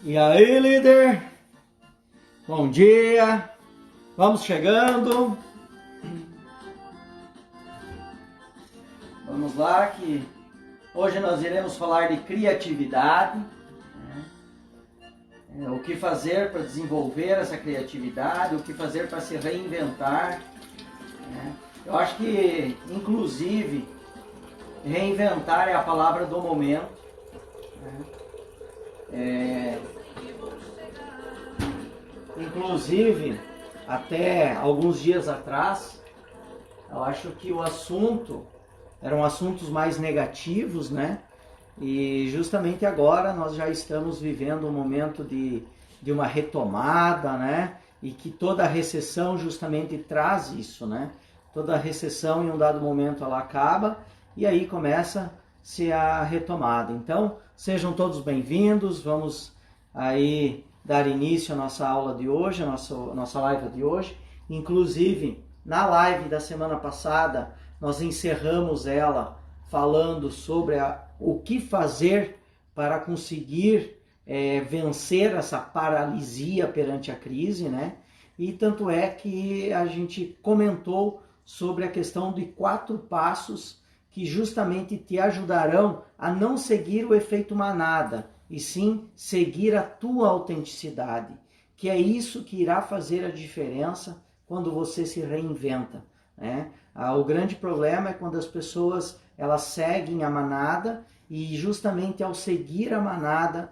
E aí, líder? Bom dia! Vamos chegando. Vamos lá que hoje nós iremos falar de criatividade. O que fazer para desenvolver essa criatividade, o que fazer para se reinventar. Eu acho que, inclusive, reinventar é a palavra do momento. Inclusive, até alguns dias atrás, eu acho que o assunto eram assuntos mais negativos, né? E justamente agora nós já estamos vivendo um momento de uma retomada, né? E que toda a recessão justamente traz isso, né? Toda a recessão em um dado momento ela acaba e aí começa-se a retomada. Então, sejam todos bem-vindos, vamos aí dar início à nossa aula de hoje, a nossa live de hoje. Inclusive, na live da semana passada, nós encerramos ela falando sobre o que fazer para conseguir vencer essa paralisia perante a crise, né? E tanto é que a gente comentou sobre a questão de 4 passos que justamente te ajudarão a não seguir o efeito manada, e sim seguir a tua autenticidade, que é isso que irá fazer a diferença quando você se reinventa, né? O grande problema é quando as pessoas elas seguem a manada e justamente ao seguir a manada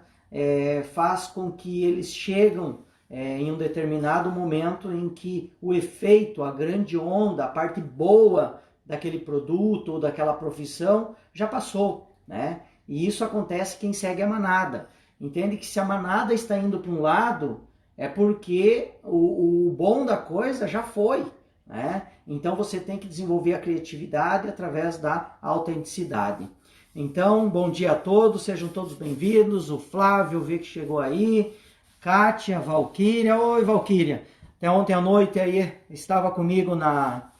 faz com que eles chegam em um determinado momento em que o efeito, a grande onda, a parte boa daquele produto ou daquela profissão já passou, né? E isso acontece quem segue a manada. Entende que se a manada está indo para um lado, é porque o bom da coisa já foi, né? Então você tem que desenvolver a criatividade através da autenticidade. Então, bom dia a todos, sejam todos bem-vindos. O Flávio, vê que chegou aí. Kátia, Valquíria. Oi, Valquíria. Até ontem à noite aí estava comigo na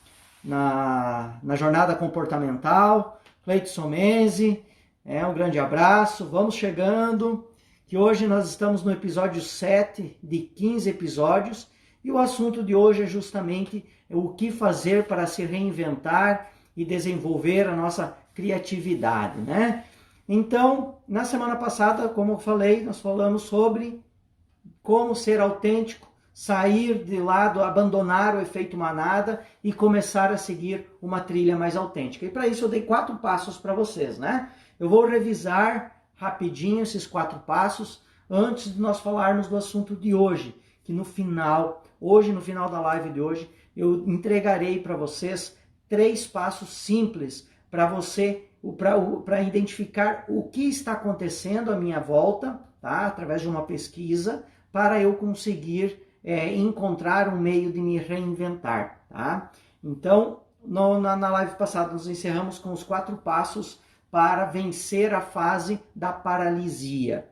jornada comportamental. Cleidson Menzi. Um grande abraço, vamos chegando, que hoje nós estamos no episódio 7 de 15 episódios e o assunto de hoje é justamente o que fazer para se reinventar e desenvolver a nossa criatividade, né? Então, na semana passada, como eu falei, nós falamos sobre como ser autêntico, sair de lado, abandonar o efeito manada e começar a seguir uma trilha mais autêntica. E para isso eu dei 4 passos para vocês, né? Eu vou revisar rapidinho esses 4 passos antes de nós falarmos do assunto de hoje, que no final da live de hoje, eu entregarei para vocês 3 passos simples para identificar o que está acontecendo à minha volta, tá? Através de uma pesquisa, para eu conseguir encontrar um meio de me reinventar, tá? Então, na live passada, nós encerramos com os 4 passos para vencer a fase da paralisia.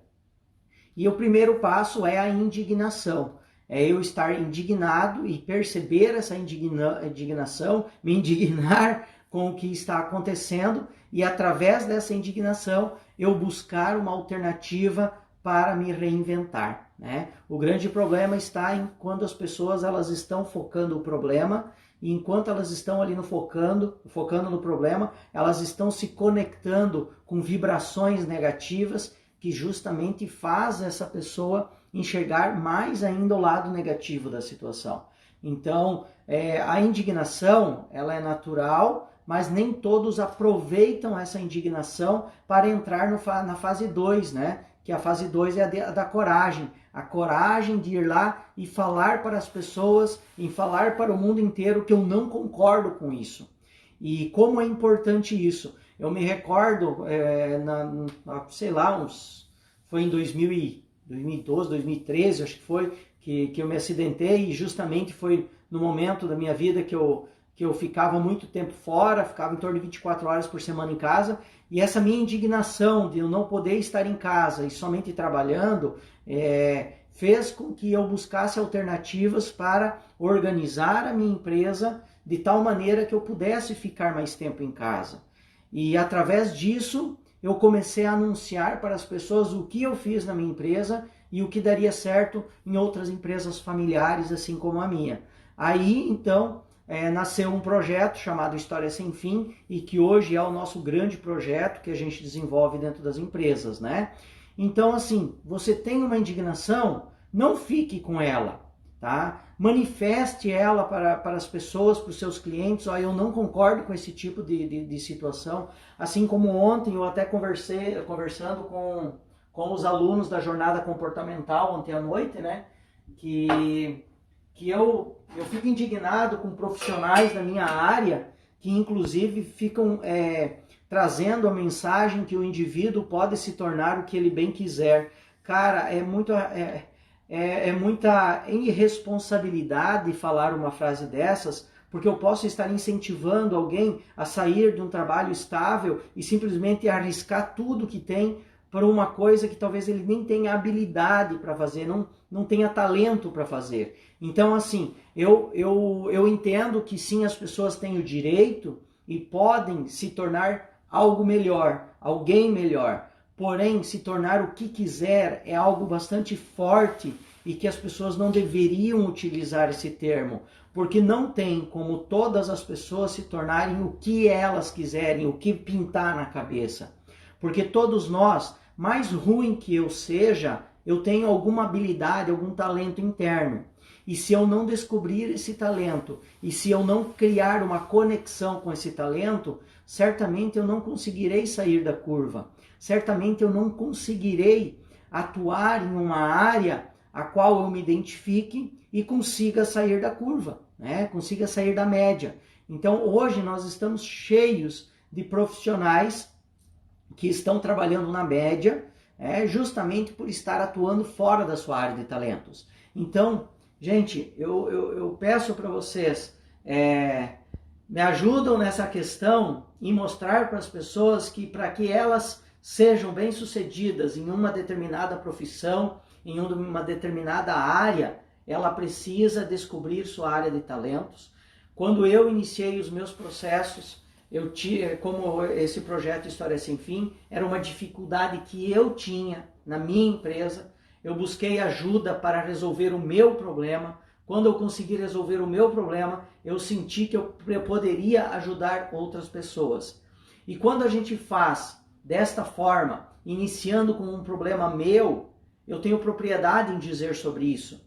E o primeiro passo é a indignação. É eu estar indignado e perceber essa indignação, me indignar com o que está acontecendo e através dessa indignação eu buscar uma alternativa para me reinventar, né? O grande problema está em quando as pessoas elas estão focando o problema e enquanto elas estão ali focando no problema, elas estão se conectando com vibrações negativas que justamente faz essa pessoa enxergar mais ainda o lado negativo da situação. Então, a indignação, ela é natural, mas nem todos aproveitam essa indignação para entrar na fase 2, né? Que a fase 2 é a da coragem. A coragem de ir lá e falar para as pessoas, e falar para o mundo inteiro que eu não concordo com isso. E como é importante isso? Eu me recordo, foi em 2012, 2013, acho que foi, que eu me acidentei e justamente foi no momento da minha vida que eu ficava muito tempo fora, ficava em torno de 24 horas por semana em casa, e essa minha indignação de eu não poder estar em casa e somente trabalhando, fez com que eu buscasse alternativas para organizar a minha empresa de tal maneira que eu pudesse ficar mais tempo em casa. E através disso, eu comecei a anunciar para as pessoas o que eu fiz na minha empresa e o que daria certo em outras empresas familiares, assim como a minha. Aí, então, nasceu um projeto chamado História Sem Fim e que hoje é o nosso grande projeto que a gente desenvolve dentro das empresas, né? Então, assim, você tem uma indignação, não fique com ela, tá? Manifeste ela para as pessoas, para os seus clientes. Eu não concordo com esse tipo de situação. Assim como ontem eu até conversando com os alunos da jornada comportamental ontem à noite, né? Que eu fico indignado com profissionais da minha área que inclusive ficam trazendo a mensagem que o indivíduo pode se tornar o que ele bem quiser. Cara, é muita irresponsabilidade falar uma frase dessas, porque eu posso estar incentivando alguém a sair de um trabalho estável e simplesmente arriscar tudo que tem por uma coisa que talvez ele nem tenha habilidade para fazer, não tenha talento para fazer. Então, assim, eu entendo que sim, as pessoas têm o direito e podem se tornar algo melhor, alguém melhor. Porém, se tornar o que quiser é algo bastante forte e que as pessoas não deveriam utilizar esse termo, porque não tem como todas as pessoas se tornarem o que elas quiserem, o que pintar na cabeça. Porque todos nós, mais ruim que eu seja, eu tenho alguma habilidade, algum talento interno. E se eu não descobrir esse talento, e se eu não criar uma conexão com esse talento, certamente eu não conseguirei sair da curva. Certamente eu não conseguirei atuar em uma área a qual eu me identifique e consiga sair da curva, né? Consiga sair da média. Então hoje nós estamos cheios de profissionais que estão trabalhando na média, justamente por estar atuando fora da sua área de talentos. Então, gente, eu peço para vocês, me ajudam nessa questão e mostrar para as pessoas que para que elas sejam bem-sucedidas em uma determinada profissão, em uma determinada área, ela precisa descobrir sua área de talentos. Quando eu iniciei os meus processos, eu tinha, como esse projeto História Sem Fim, era uma dificuldade que eu tinha na minha empresa. Eu busquei ajuda para resolver o meu problema. Quando eu consegui resolver o meu problema, eu senti que eu poderia ajudar outras pessoas. E quando a gente faz desta forma, iniciando com um problema meu, eu tenho propriedade em dizer sobre isso.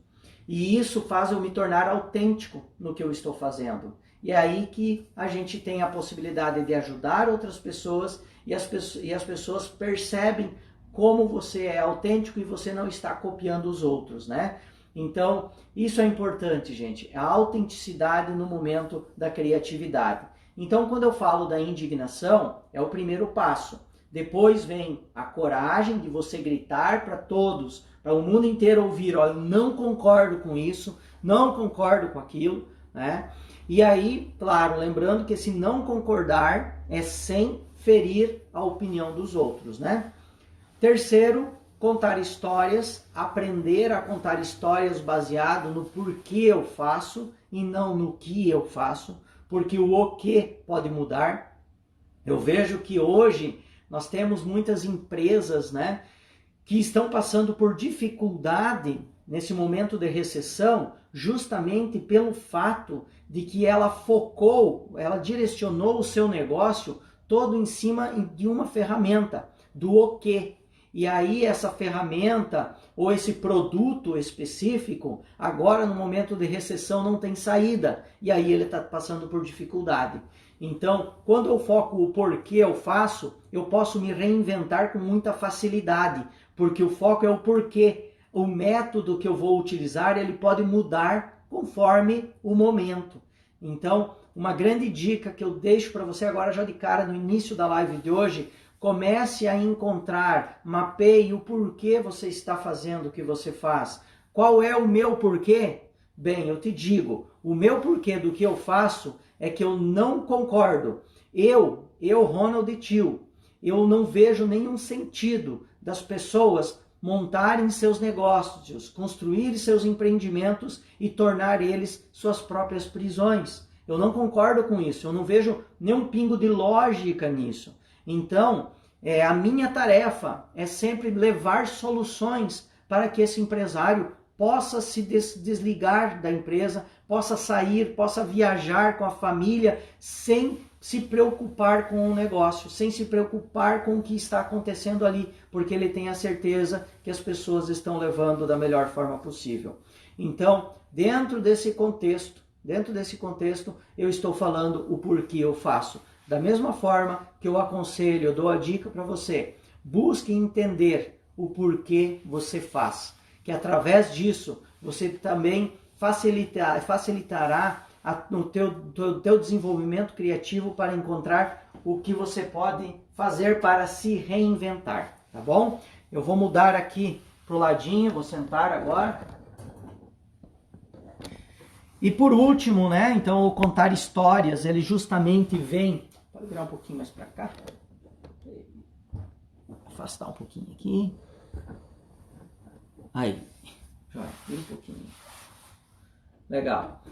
E isso faz eu me tornar autêntico no que eu estou fazendo. E é aí que a gente tem a possibilidade de ajudar outras pessoas e as pessoas percebem como você é autêntico e você não está copiando os outros, né? Então, isso é importante, gente. A autenticidade no momento da criatividade. Então, quando eu falo da indignação, é o primeiro passo. Depois vem a coragem de você gritar para todos, para o mundo inteiro ouvir, olha, eu não concordo com isso, não concordo com aquilo, né? E aí, claro, lembrando que esse não concordar é sem ferir a opinião dos outros, né? Terceiro, contar histórias, aprender a contar histórias baseado no porquê eu faço e não no que eu faço, porque o que pode mudar. Eu vejo que hoje nós temos muitas empresas, né, que estão passando por dificuldade nesse momento de recessão, justamente pelo fato de que ela direcionou o seu negócio todo em cima de uma ferramenta, do o quê. E aí essa ferramenta ou esse produto específico, agora no momento de recessão não tem saída, e aí ele está passando por dificuldade. Então, quando eu foco o porquê eu faço, eu posso me reinventar com muita facilidade, porque o foco é o porquê. O método que eu vou utilizar, ele pode mudar conforme o momento. Então, uma grande dica que eu deixo para você agora já de cara no início da live de hoje, comece a encontrar, mapeie o porquê você está fazendo o que você faz. Qual é o meu porquê? Bem, eu te digo, o meu porquê do que eu faço é que eu não concordo. Eu, Ronald Tio, eu não vejo nenhum sentido das pessoas montarem seus negócios, construir seus empreendimentos e tornar eles suas próprias prisões. Eu não concordo com isso, eu não vejo nenhum pingo de lógica nisso. Então, a minha tarefa é sempre levar soluções para que esse empresário possa se desligar da empresa, possa sair, possa viajar com a família sem se preocupar com o negócio, sem se preocupar com o que está acontecendo ali, porque ele tem a certeza que as pessoas estão levando da melhor forma possível. Então, dentro desse contexto, eu estou falando o porquê eu faço. Da mesma forma que eu aconselho, eu dou a dica para você, busque entender o porquê você faz, que através disso você também facilitará no teu desenvolvimento criativo para encontrar o que você pode fazer para se reinventar, tá bom? Eu vou mudar aqui pro ladinho, vou sentar agora. E por último, né, então o contar histórias, ele justamente vem... Pode virar um pouquinho mais para cá. Afastar um pouquinho aqui. Aí, joia, um pouquinho. Legal.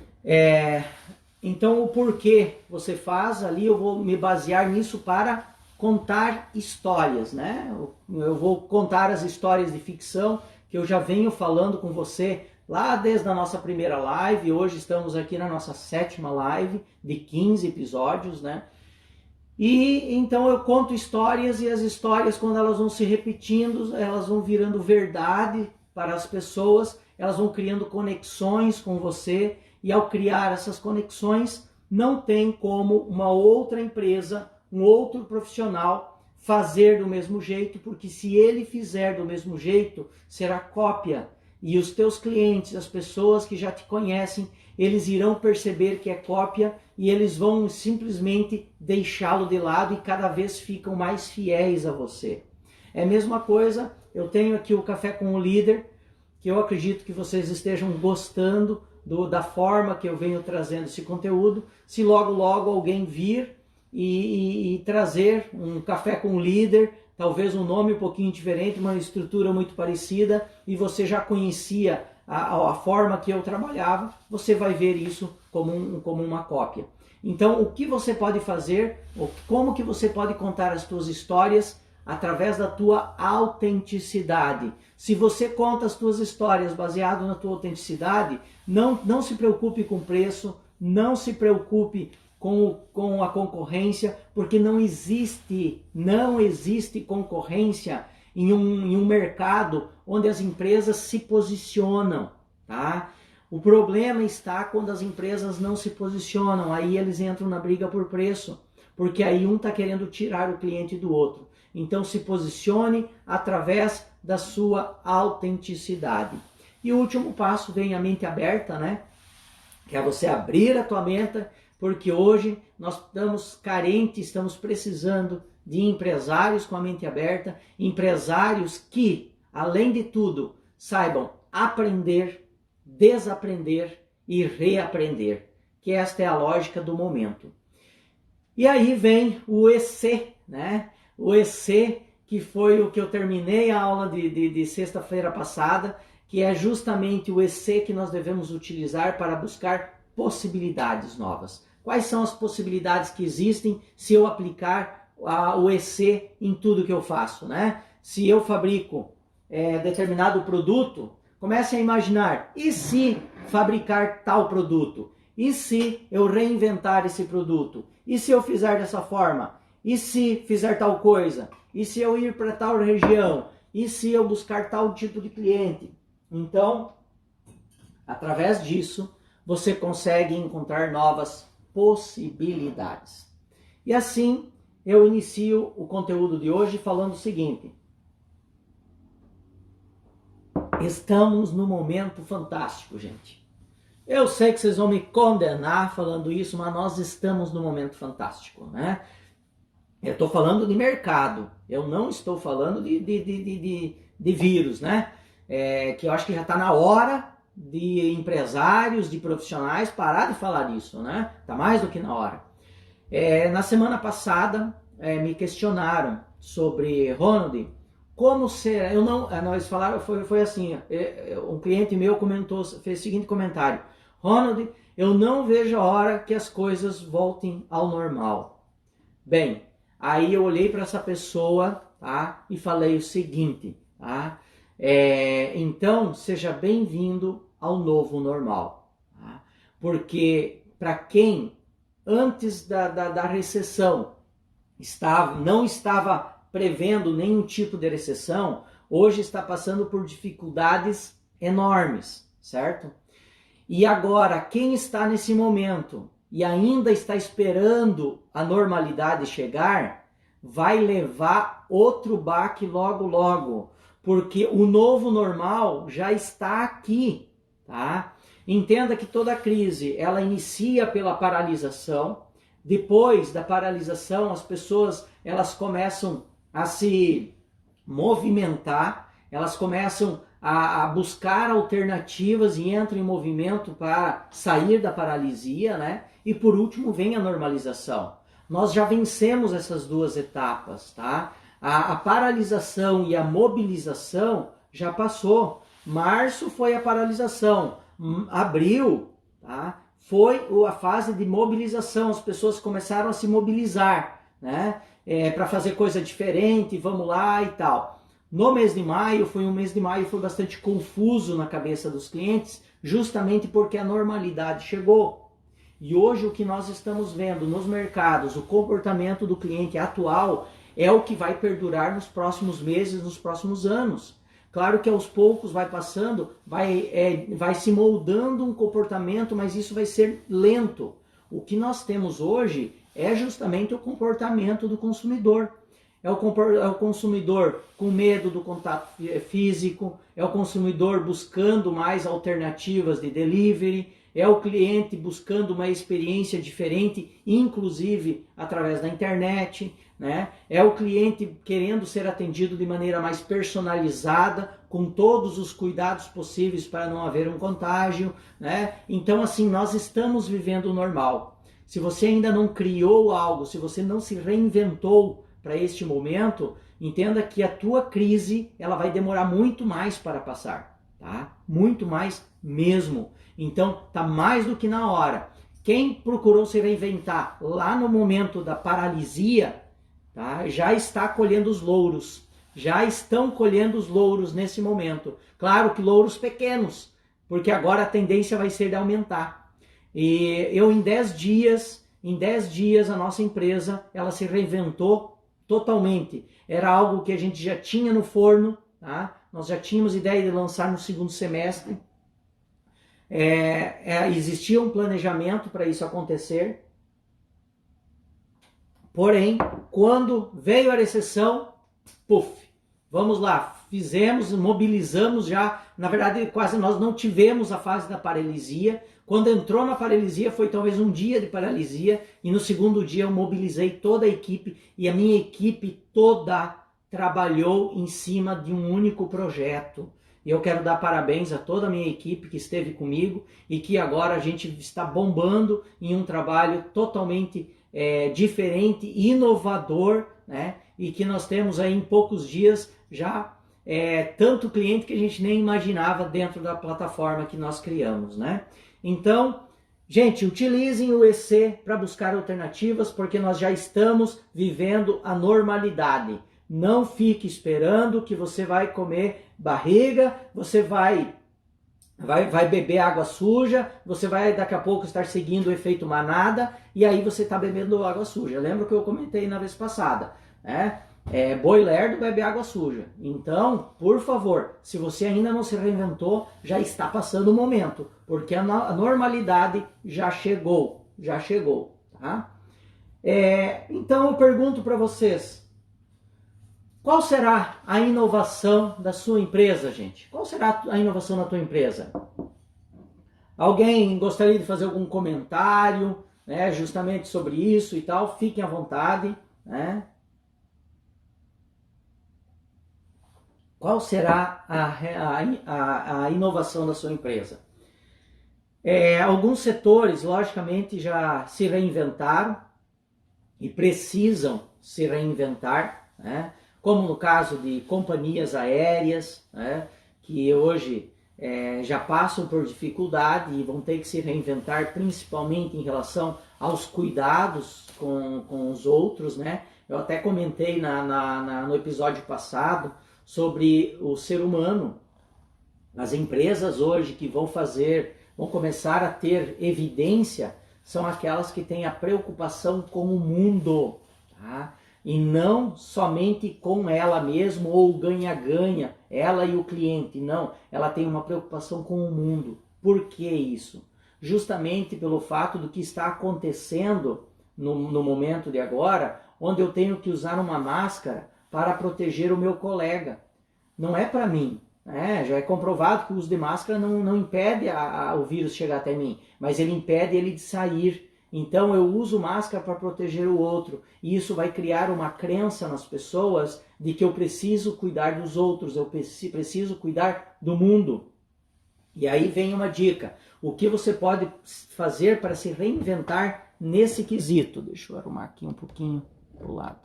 Então o porquê você faz ali, eu vou me basear nisso para contar histórias, né? Eu vou contar as histórias de ficção que eu já venho falando com você lá desde a nossa primeira live. Hoje estamos aqui na nossa 7ª live de 15 episódios, né? E então eu conto histórias, e as histórias, quando elas vão se repetindo, elas vão virando verdade para as pessoas, elas vão criando conexões com você, e ao criar essas conexões, não tem como uma outra empresa, um outro profissional fazer do mesmo jeito, porque se ele fizer do mesmo jeito, será cópia. E os teus clientes, as pessoas que já te conhecem, eles irão perceber que é cópia e eles vão simplesmente deixá-lo de lado e cada vez ficam mais fiéis a você. É a mesma coisa, eu tenho aqui o Café com o Líder, que eu acredito que vocês estejam gostando da forma que eu venho trazendo esse conteúdo. Se logo logo alguém vir e trazer um Café com o Líder, talvez um nome um pouquinho diferente, uma estrutura muito parecida, e você já conhecia a forma que eu trabalhava, você vai ver isso como uma cópia. Então, o que você pode fazer, ou como que você pode contar as tuas histórias? Através da tua autenticidade. Se você conta as tuas histórias baseado na tua autenticidade, não se preocupe com preço, não se preocupe com a concorrência, porque não existe concorrência em um mercado onde as empresas se posicionam, tá? O problema está quando as empresas não se posicionam, aí eles entram na briga por preço, porque aí um está querendo tirar o cliente do outro. Então se posicione através da sua autenticidade. E o último passo vem a mente aberta, né? Que é você abrir a tua mente, porque hoje nós estamos carentes, estamos precisando de empresários com a mente aberta, empresários que, além de tudo, saibam aprender, desaprender e reaprender, que esta é a lógica do momento. E aí vem o EC, né? O EC, que foi o que eu terminei a aula de sexta-feira passada, que é justamente o EC que nós devemos utilizar para buscar possibilidades novas. Quais são as possibilidades que existem se eu aplicar o EC em tudo que eu faço, né? Se eu fabrico determinado produto, comece a imaginar, e se fabricar tal produto? E se eu reinventar esse produto? E se eu fizer dessa forma? E se fizer tal coisa? E se eu ir para tal região? E se eu buscar tal tipo de cliente? Então, através disso, você consegue encontrar novas possibilidades. E assim, eu inicio o conteúdo de hoje falando o seguinte: estamos num momento fantástico, gente. Eu sei que vocês vão me condenar falando isso, mas nós estamos num momento fantástico, né? Eu estou falando de mercado, eu não estou falando de vírus, né? Que eu acho que já está na hora de empresários, de profissionais parar de falar disso, né? Está mais do que na hora. Na semana passada me questionaram sobre Ronald, como será? Nós falaram, foi assim, um cliente meu comentou, fez o seguinte comentário: Ronald, eu não vejo a hora que as coisas voltem ao normal. Bem, aí eu olhei para essa pessoa, tá, e falei o seguinte, tá? Então, seja bem-vindo ao novo normal. Tá? Porque para quem antes da recessão não estava prevendo nenhum tipo de recessão, hoje está passando por dificuldades enormes, certo? E agora, quem está nesse momento e ainda está esperando a normalidade chegar, vai levar outro baque logo, logo, porque o novo normal já está aqui, tá? Entenda que toda crise, ela inicia pela paralisação. Depois da paralisação, as pessoas, elas começam a se movimentar, elas começam a buscar alternativas e entram em movimento para sair da paralisia, né? E por último vem a normalização. Nós já vencemos essas duas etapas, tá? A paralisação e a mobilização já passou. Março foi a paralisação, abril, tá? Foi a fase de mobilização, as pessoas começaram a se mobilizar, né? Para fazer coisa diferente, vamos lá e tal. No mês de maio, foi bastante confuso na cabeça dos clientes, justamente porque a normalidade chegou. E hoje o que nós estamos vendo nos mercados, o comportamento do cliente atual, é o que vai perdurar nos próximos meses, nos próximos anos. Claro que aos poucos vai passando, vai se moldando um comportamento, mas isso vai ser lento. O que nós temos hoje é justamente o comportamento do consumidor. É o consumidor com medo do contato físico, é o consumidor buscando mais alternativas de delivery, é o cliente buscando uma experiência diferente, inclusive através da internet, né? É o cliente querendo ser atendido de maneira mais personalizada, com todos os cuidados possíveis para não haver um contágio, né? Então, assim, nós estamos vivendo o normal. Se você ainda não criou algo, se você não se reinventou para este momento, entenda que a tua crise, ela vai demorar muito mais para passar, tá? Muito mais mesmo. Então, tá mais do que na hora. Quem procurou se reinventar lá no momento da paralisia, tá? Já está colhendo os louros. Já estão colhendo os louros nesse momento. Claro que louros pequenos, porque agora a tendência vai ser de aumentar. E eu em 10 dias a nossa empresa, ela se reinventou totalmente. Era algo que a gente já tinha no forno, tá? Nós já tínhamos ideia de lançar no segundo semestre. Existia um planejamento para isso acontecer. Porém, quando veio a recessão, puf, vamos lá, mobilizamos já. Na verdade, quase nós não tivemos a fase da paralisia. Quando entrou na paralisia, foi talvez um dia de paralisia, e no segundo dia eu mobilizei toda a equipe, e a minha equipe toda trabalhou em cima de um único projeto. E eu quero dar parabéns a toda a minha equipe que esteve comigo, e que agora a gente está bombando em um trabalho totalmente diferente, inovador, né? E que nós temos aí em poucos dias já tanto cliente que a gente nem imaginava dentro da plataforma que nós criamos, né? Então, gente, utilizem o EC para buscar alternativas, porque nós já estamos vivendo a normalidade. Não fique esperando que você vai comer barriga, você vai beber água suja, você vai daqui a pouco estar seguindo o efeito manada, e aí você está bebendo água suja. Lembra que eu comentei na vez passada, né? Boi lerdo bebe água suja. Então, por favor, se você ainda não se reinventou, já está passando o momento, porque a normalidade já chegou, tá? Então eu pergunto para vocês, qual será a inovação da sua empresa, gente? Qual será a inovação da tua empresa? Alguém gostaria de fazer algum comentário, né, justamente sobre isso e tal? Fiquem à vontade, né? Qual será a inovação da sua empresa? Alguns setores, logicamente, já se reinventaram e precisam se reinventar, né? Como no caso de companhias aéreas, né? Que hoje já passam por dificuldade e vão ter que se reinventar, principalmente em relação aos cuidados com os outros, né? Eu até comentei no episódio passado sobre o ser humano. As empresas hoje que vão começar a ter evidência, são aquelas que têm a preocupação com o mundo, tá? E não somente com ela mesma ou ganha-ganha, ela e o cliente, não. Ela tem uma preocupação com o mundo. Por que isso? Justamente pelo fato do que está acontecendo no momento de agora, onde eu tenho que usar uma máscara para proteger o meu colega. Não é para mim. Já é comprovado que o uso de máscara não impede o vírus chegar até mim, mas ele impede ele de sair. Então eu uso máscara para proteger o outro, e isso vai criar uma crença nas pessoas de que eu preciso cuidar dos outros, eu preciso cuidar do mundo. E aí vem uma dica, o que você pode fazer para se reinventar nesse quesito? Deixa eu arrumar aqui um pouquinho pro lado.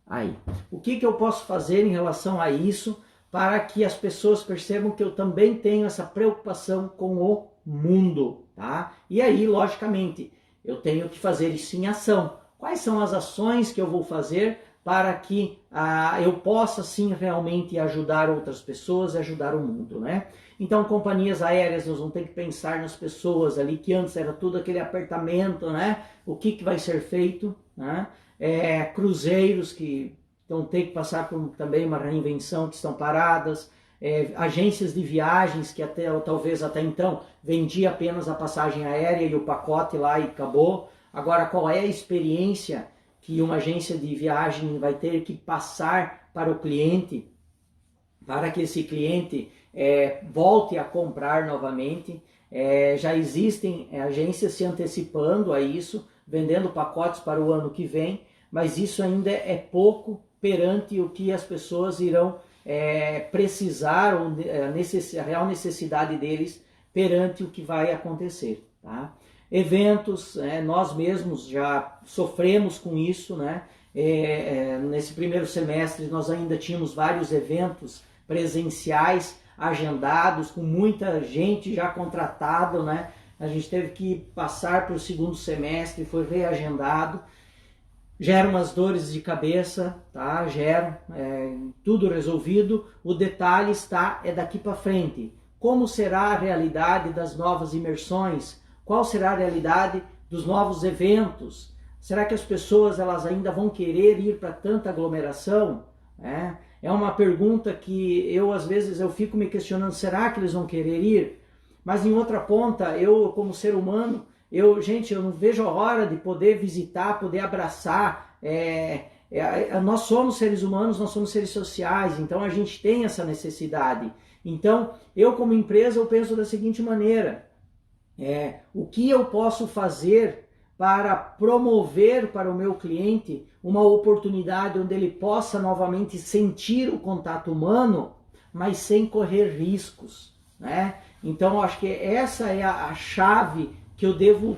Aí, o que eu posso fazer em relação a isso, para que as pessoas percebam que eu também tenho essa preocupação com o mundo, tá? E aí, logicamente, eu tenho que fazer isso em ação. Quais são as ações que eu vou fazer para que eu possa, sim, realmente ajudar outras pessoas e ajudar o mundo, né? Então, companhias aéreas, nós vamos ter que pensar nas pessoas ali, que antes era tudo aquele apertamento, né? O que vai ser feito, né? Cruzeiros que vão ter que passar por também uma reinvenção, que estão paradas, agências de viagens que talvez até então vendia apenas a passagem aérea e o pacote lá e acabou. Agora, qual é a experiência que uma agência de viagem vai ter que passar para o cliente, para que esse cliente volte a comprar novamente? Já existem agências se antecipando a isso, vendendo pacotes para o ano que vem, mas isso ainda é pouco perante o que as pessoas irão precisar, ou a real necessidade deles perante o que vai acontecer, tá? Eventos, nós mesmos já sofremos com isso, né? Nesse primeiro semestre nós ainda tínhamos vários eventos presenciais agendados, com muita gente já contratada, né? A gente teve que passar para o segundo semestre, foi reagendado. Gera umas dores de cabeça, tá? Tudo resolvido. O detalhe é daqui para frente. Como será a realidade das novas imersões? Qual será a realidade dos novos eventos? Será que as pessoas elas ainda vão querer ir para tanta aglomeração? É uma pergunta que às vezes eu fico me questionando, será que eles vão querer ir? Mas em outra ponta, eu como ser humano, eu não vejo a hora de poder visitar, poder abraçar. Nós somos seres humanos, nós somos seres sociais, então a gente tem essa necessidade. Então, eu como empresa, eu penso da seguinte maneira, o que eu posso fazer para promover para o meu cliente uma oportunidade onde ele possa novamente sentir o contato humano, mas sem correr riscos, né? Então, eu acho que essa é a chave que eu devo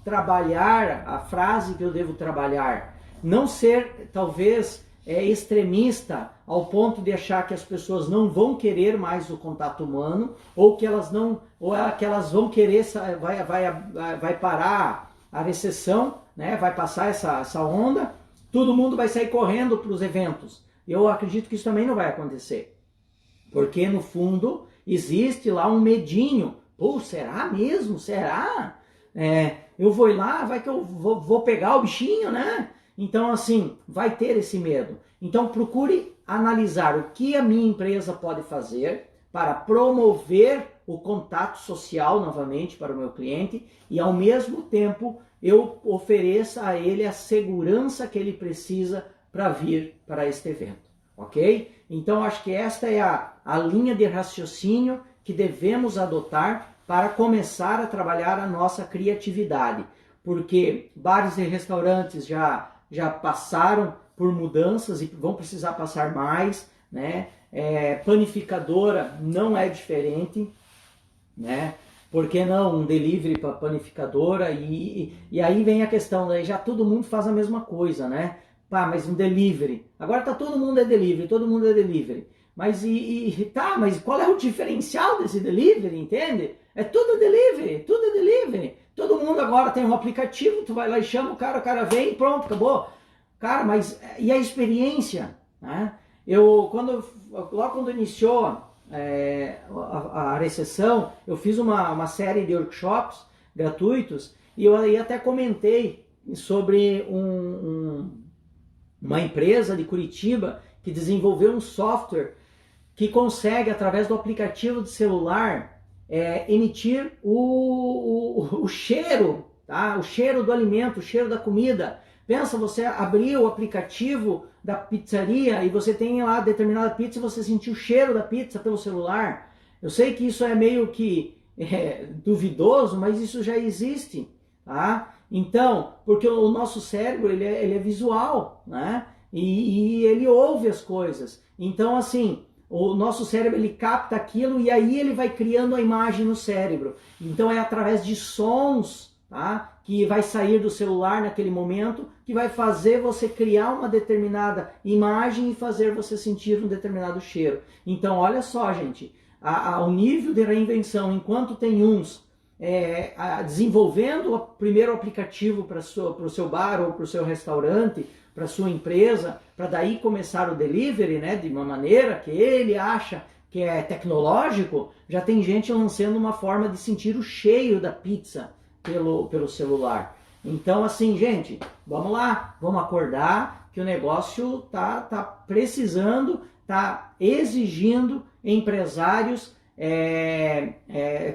trabalhar, a frase que eu devo trabalhar. Não ser, talvez, extremista ao ponto de achar que as pessoas não vão querer mais o contato humano, ou que elas vão querer, vai parar a recessão, né? Vai passar essa onda, todo mundo vai sair correndo para os eventos. Eu acredito que isso também não vai acontecer. Porque, no fundo, existe lá um medinho. Pô, será mesmo? Será? Eu vou ir lá, vai que eu vou pegar o bichinho, né? Então, assim, vai ter esse medo. Então, procure analisar o que a minha empresa pode fazer para promover o contato social novamente para o meu cliente e, ao mesmo tempo, eu ofereça a ele a segurança que ele precisa para vir para este evento, ok? Então, acho que esta é a linha de raciocínio que devemos adotar para começar a trabalhar a nossa criatividade, porque bares e restaurantes já passaram por mudanças e vão precisar passar mais, né? Panificadora não é diferente, né? Por que não um delivery para panificadora? E aí vem a questão, daí já todo mundo faz a mesma coisa, né? Pá, mas um delivery. Agora todo mundo é delivery. Mas mas qual é o diferencial desse delivery, entende? É tudo delivery. Todo mundo agora tem um aplicativo, tu vai lá e chama o cara vem e pronto, acabou. Cara, mas e a experiência, né? Logo quando iniciou a recessão, eu fiz uma série de workshops gratuitos e eu aí até comentei sobre uma empresa de Curitiba que desenvolveu um software que consegue, através do aplicativo de celular, emitir o cheiro, tá? O cheiro do alimento, o cheiro da comida. Pensa, você abrir o aplicativo da pizzaria e você tem lá determinada pizza e você sentir o cheiro da pizza pelo celular. Eu sei que isso é meio que duvidoso, mas isso já existe, tá? Então, porque o nosso cérebro ele é visual, né? E ele ouve as coisas. Então, assim, o nosso cérebro ele capta aquilo e aí ele vai criando a imagem no cérebro. Então é através de sons, tá, que vai sair do celular naquele momento, que vai fazer você criar uma determinada imagem e fazer você sentir um determinado cheiro. Então olha só, gente, o nível de reinvenção, enquanto tem uns desenvolvendo o primeiro aplicativo para o seu bar ou para o seu restaurante, para a sua empresa, para daí começar o delivery, né, de uma maneira que ele acha que é tecnológico, já tem gente lançando uma forma de sentir o cheiro da pizza pelo celular. Então, assim, gente, vamos lá, vamos acordar que o negócio tá precisando, tá exigindo empresários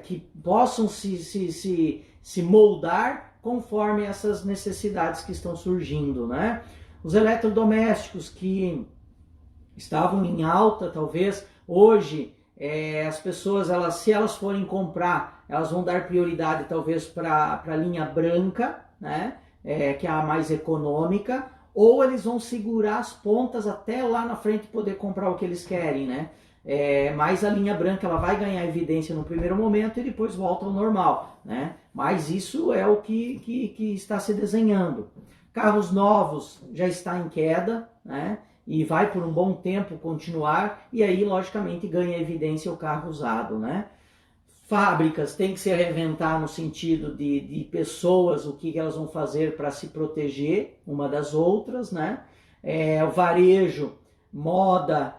que possam se moldar conforme essas necessidades que estão surgindo, né? Os eletrodomésticos que estavam em alta, talvez, hoje as pessoas, se elas forem comprar, elas vão dar prioridade talvez para a linha branca, né? Que é a mais econômica, ou eles vão segurar as pontas até lá na frente poder comprar o que eles querem, né? Mas a linha branca ela vai ganhar evidência no primeiro momento e depois volta ao normal, né? Mas isso é o que está se desenhando. Carros novos já está em queda, né? E vai por um bom tempo continuar, e aí logicamente ganha evidência o carro usado, né? Fábricas têm que se reinventar no sentido de pessoas, o que elas vão fazer para se proteger uma das outras, né? O varejo, moda,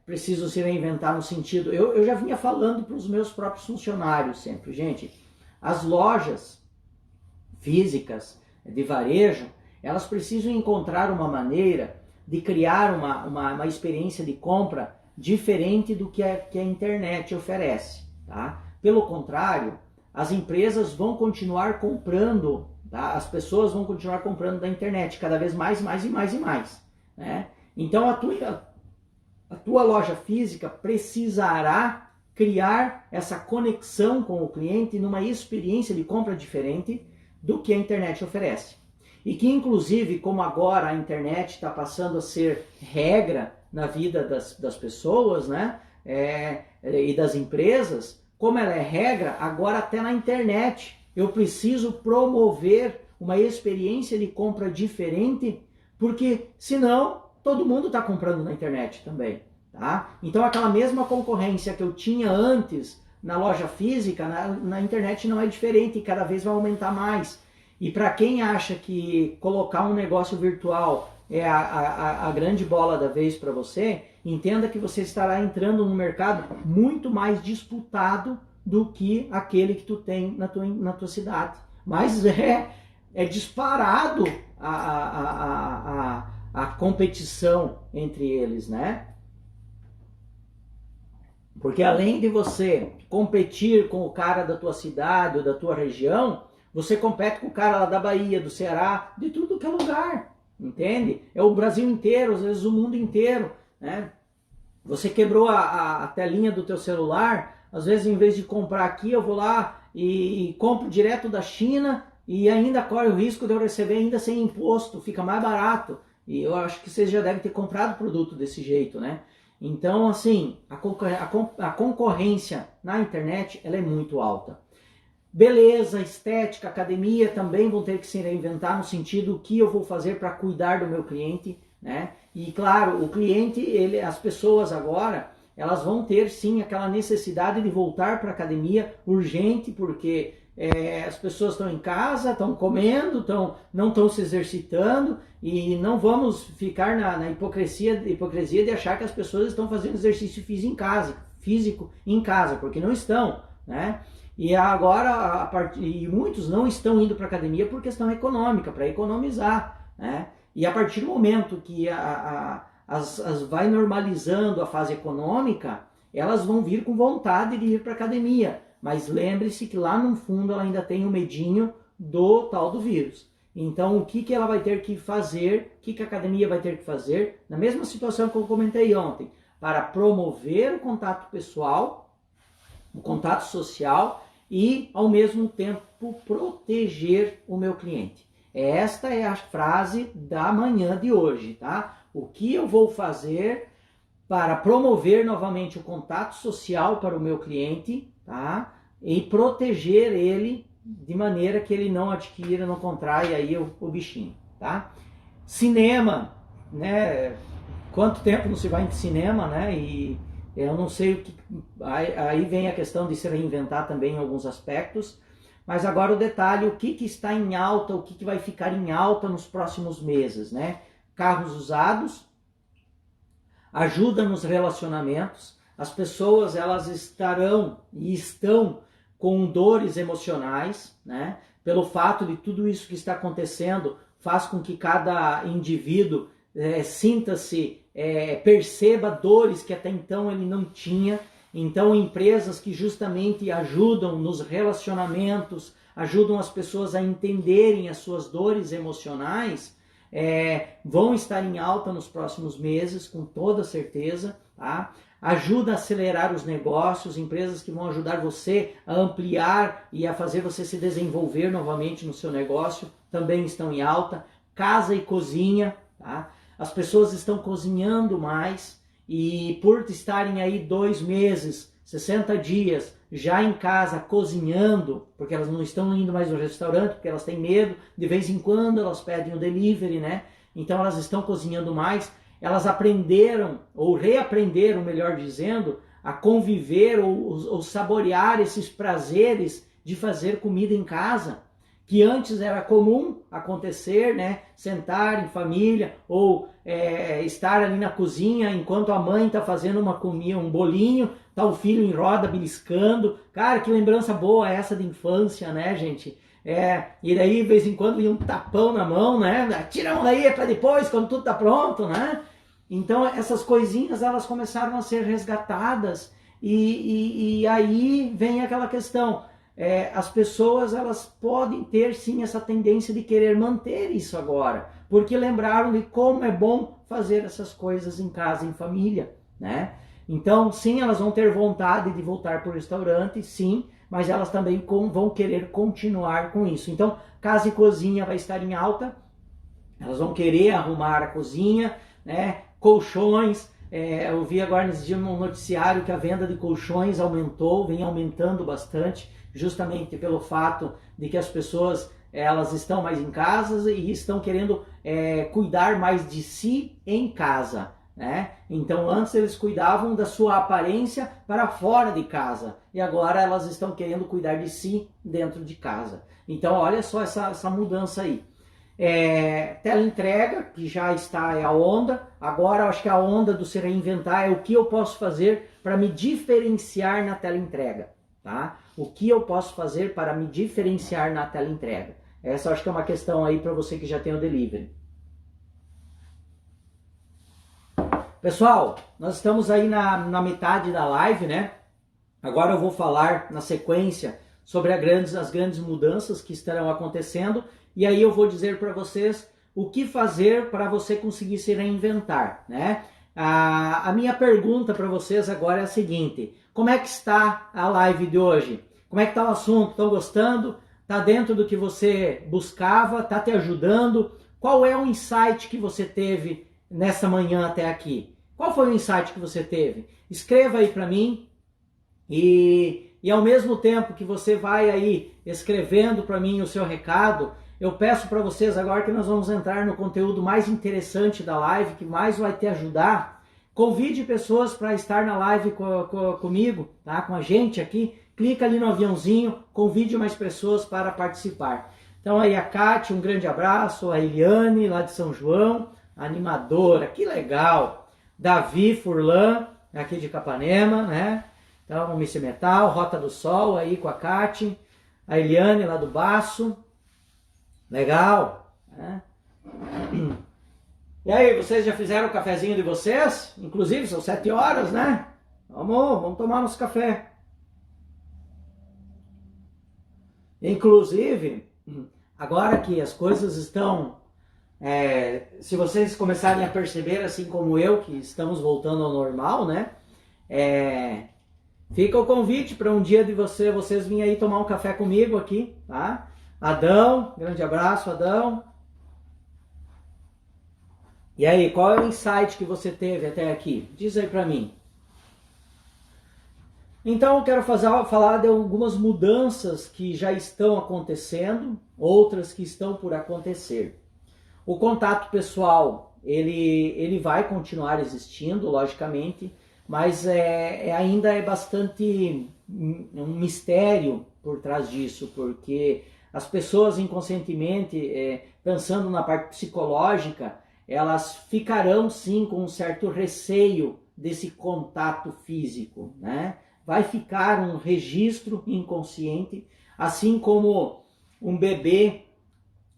preciso se reinventar no sentido... Eu já vinha falando para os meus próprios funcionários sempre, gente, as lojas físicas de varejo, elas precisam encontrar uma maneira de criar uma experiência de compra diferente do que a internet oferece, tá? Pelo contrário, as empresas vão continuar comprando, tá? As pessoas vão continuar comprando da internet cada vez mais, né? Então a tua loja física precisará criar essa conexão com o cliente numa experiência de compra diferente do que a internet oferece. E que, inclusive, como agora a internet está passando a ser regra na vida das pessoas, né? E das empresas, como ela é regra, agora até na internet eu preciso promover uma experiência de compra diferente, porque senão todo mundo está comprando na internet também, tá? Então aquela mesma concorrência que eu tinha antes na loja física, na internet não é diferente e cada vez vai aumentar mais. E para quem acha que colocar um negócio virtual é a grande bola da vez para você, entenda que você estará entrando num mercado muito mais disputado do que aquele que tu tem na tua cidade. Mas é disparado a competição entre eles, né? Porque além de você competir com o cara da tua cidade ou da tua região, você compete com o cara lá da Bahia, do Ceará, de tudo que é lugar, entende? É o Brasil inteiro, às vezes o mundo inteiro, né? Você quebrou a telinha do teu celular, às vezes em vez de comprar aqui, eu vou lá e compro direto da China e ainda corre o risco de eu receber ainda sem imposto, fica mais barato. E eu acho que vocês já devem ter comprado produto desse jeito, né? Então, assim, a concorrência na internet, ela é muito alta. Beleza, estética, academia também vão ter que se reinventar no sentido do que eu vou fazer para cuidar do meu cliente, né? E claro, o cliente, as pessoas agora, elas vão ter sim aquela necessidade de voltar para a academia urgente, porque as pessoas estão em casa, estão comendo, não estão se exercitando, e não vamos ficar na hipocrisia de achar que as pessoas estão fazendo exercício físico em casa, porque não estão, né? E agora, e muitos não estão indo para a academia por questão econômica, para economizar, né? E a partir do momento que vai normalizando a fase econômica, elas vão vir com vontade de ir para a academia. Mas lembre-se que lá no fundo ela ainda tem o medinho do tal do vírus. Então o que ela vai ter que fazer, o que a academia vai ter que fazer, na mesma situação que eu comentei ontem, para promover o contato pessoal, o contato social e ao mesmo tempo proteger o meu cliente. Esta é a frase da manhã de hoje, tá? O que eu vou fazer para promover novamente o contato social para o meu cliente, tá? E proteger ele de maneira que ele não adquira, não contraia aí o bichinho, tá? Cinema, né? Quanto tempo não se vai em cinema, né? E eu não sei o que... Aí vem a questão de se reinventar também em alguns aspectos. Mas agora o detalhe, o que está em alta, o que vai ficar em alta nos próximos meses, né? Carros usados, ajuda nos relacionamentos. As pessoas, elas estarão e estão com dores emocionais, né? Pelo fato de tudo isso que está acontecendo, faz com que cada indivíduo sinta-se, perceba dores que até então ele não tinha. Então, empresas que justamente ajudam nos relacionamentos, ajudam as pessoas a entenderem as suas dores emocionais, vão estar em alta nos próximos meses, com toda certeza, tá? Ajuda a acelerar os negócios, empresas que vão ajudar você a ampliar e a fazer você se desenvolver novamente no seu negócio, também estão em alta. Casa e cozinha, tá? As pessoas estão cozinhando mais e por estarem aí 2 meses, 60 dias, já em casa cozinhando, porque elas não estão indo mais no restaurante, porque elas têm medo, de vez em quando elas pedem o delivery, né? Então elas estão cozinhando mais, elas aprenderam, ou reaprenderam, melhor dizendo, a conviver ou saborear esses prazeres de fazer comida em casa, que antes era comum acontecer, né? Sentar em família ou estar ali na cozinha enquanto a mãe está fazendo uma comida, um bolinho, tá o filho em roda beliscando. Cara, que lembrança boa essa de infância, né, gente? E daí, de vez em quando, ia um tapão na mão, né? Tira a mão daí para depois, quando tudo tá pronto, né? Então, essas coisinhas, elas começaram a ser resgatadas e aí vem aquela questão. As pessoas, elas podem ter sim essa tendência de querer manter isso agora, porque lembraram de como é bom fazer essas coisas em casa, em família, né? Então, sim, elas vão ter vontade de voltar para o restaurante, sim, mas elas também vão querer continuar com isso. Então, casa e cozinha vai estar em alta, elas vão querer arrumar a cozinha, né? Colchões, eu vi agora nesse dia no noticiário que a venda de colchões aumentou, vem aumentando bastante, justamente pelo fato de que as pessoas, elas estão mais em casa e estão querendo cuidar mais de si em casa, né? Então antes eles cuidavam da sua aparência para fora de casa e agora elas estão querendo cuidar de si dentro de casa. Então olha só essa mudança aí. Teleentrega, que já está a onda, agora eu acho que a onda do se reinventar é o que eu posso fazer para me diferenciar na teleentrega, tá? O que eu posso fazer para me diferenciar na teleentrega? Essa eu acho que é uma questão aí para você que já tem o delivery. Pessoal, nós estamos aí na metade da live, né? Agora eu vou falar na sequência sobre as grandes mudanças que estarão acontecendo e aí eu vou dizer para vocês o que fazer para você conseguir se reinventar, né? A minha pergunta para vocês agora é a seguinte: como é que está a live de hoje? Como é que está o assunto? Estão gostando? Está dentro do que você buscava? Está te ajudando? Qual é o insight que você teve nessa manhã até aqui? Qual foi o insight que você teve? Escreva aí para mim e ao mesmo tempo que você vai aí escrevendo para mim o seu recado, eu peço para vocês agora que nós vamos entrar no conteúdo mais interessante da live, que mais vai te ajudar. Convide pessoas para estar na live comigo, tá? Com a gente aqui, clica ali no aviãozinho, convide mais pessoas para participar. Então aí a Kátia, um grande abraço, a Eliane lá de São João, animadora, que legal. Davi Furlan, aqui de Capanema, né? Então, Missy Metal, Rota do Sol aí com a Kátia, a Eliane lá do Baço, legal, né? E aí, vocês já fizeram o cafezinho de vocês? Inclusive, são 7 horas, né? Vamos tomar nosso café. Inclusive, agora que as coisas estão... se vocês começarem a perceber, assim como eu, que estamos voltando ao normal, né? Fica o convite para um dia de vocês virem aí tomar um café comigo aqui, tá? Adão, grande abraço, Adão. E aí, qual é o insight que você teve até aqui? Diz aí para mim. Então eu quero falar de algumas mudanças que já estão acontecendo, outras que estão por acontecer. O contato pessoal, ele vai continuar existindo, logicamente, mas ainda é bastante um mistério por trás disso, porque as pessoas inconscientemente, pensando na parte psicológica, elas ficarão sim com um certo receio desse contato físico, né? Vai ficar um registro inconsciente, assim como um bebê,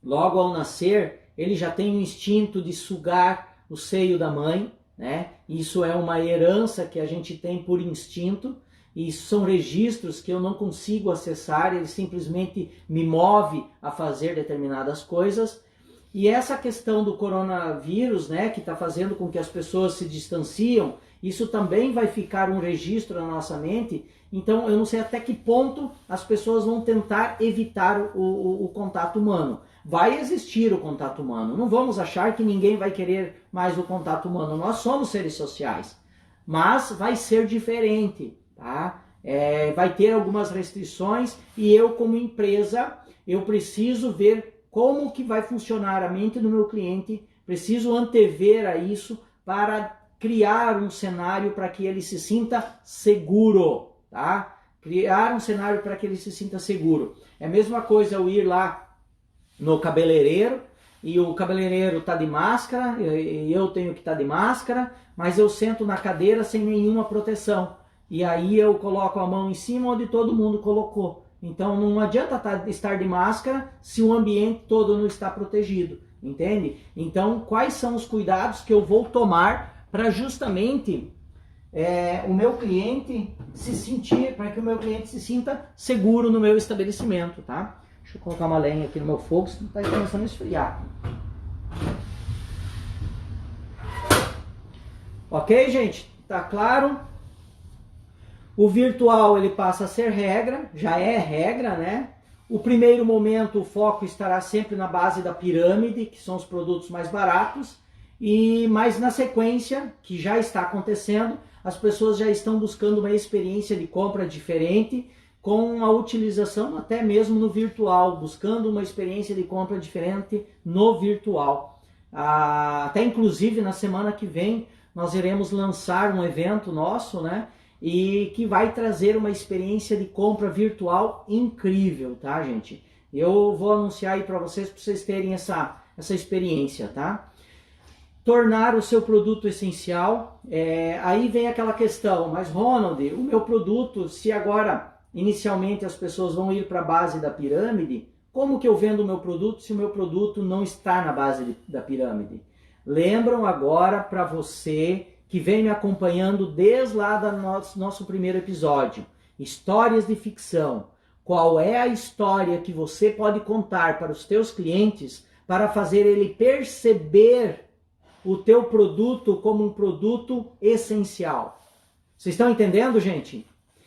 logo ao nascer, ele já tem um instinto de sugar o seio da mãe, né? Isso é uma herança que a gente tem por instinto, e isso são registros que eu não consigo acessar, ele simplesmente me move a fazer determinadas coisas. E essa questão do coronavírus, né, que está fazendo com que as pessoas se distanciam, isso também vai ficar um registro na nossa mente. Então eu não sei até que ponto as pessoas vão tentar evitar o contato humano. Vai existir o contato humano, não vamos achar que ninguém vai querer mais o contato humano, nós somos seres sociais, mas vai ser diferente, tá? Vai ter algumas restrições e eu como empresa, eu preciso ver como que vai funcionar a mente do meu cliente, preciso antever a isso para criar um cenário para que ele se sinta seguro, tá? Criar um cenário para que ele se sinta seguro. É a mesma coisa eu ir lá no cabeleireiro e o cabeleireiro está de máscara, e eu tenho que estar de máscara, mas eu sento na cadeira sem nenhuma proteção. E aí eu coloco a mão em cima onde todo mundo colocou. Então não adianta estar de máscara se o ambiente todo não está protegido, entende? Então quais são os cuidados que eu vou tomar para justamente o meu cliente se sentir, para que o meu cliente se sinta seguro no meu estabelecimento, tá? Deixa eu colocar uma lenha aqui no meu fogo, senão está começando a esfriar. Ok, gente? Tá claro? O virtual ele passa a ser regra, já é regra, né? O primeiro momento o foco estará sempre na base da pirâmide, que são os produtos mais baratos, mas na sequência, que já está acontecendo, as pessoas já estão buscando uma experiência de compra diferente, com a utilização até mesmo no virtual, buscando uma experiência de compra diferente no virtual. Até inclusive na semana que vem nós iremos lançar um evento nosso, né? E que vai trazer uma experiência de compra virtual incrível, tá, gente? Eu vou anunciar aí para vocês terem essa experiência, tá? Tornar o seu produto essencial, aí vem aquela questão, mas Ronald, o meu produto, se agora inicialmente as pessoas vão ir para a base da pirâmide, como que eu vendo o meu produto se o meu produto não está na base da pirâmide? Lembram agora para você que vem me acompanhando desde lá do nosso primeiro episódio, histórias de ficção. Qual é a história que você pode contar para os teus clientes para fazer ele perceber o teu produto como um produto essencial? Vocês estão entendendo, gente?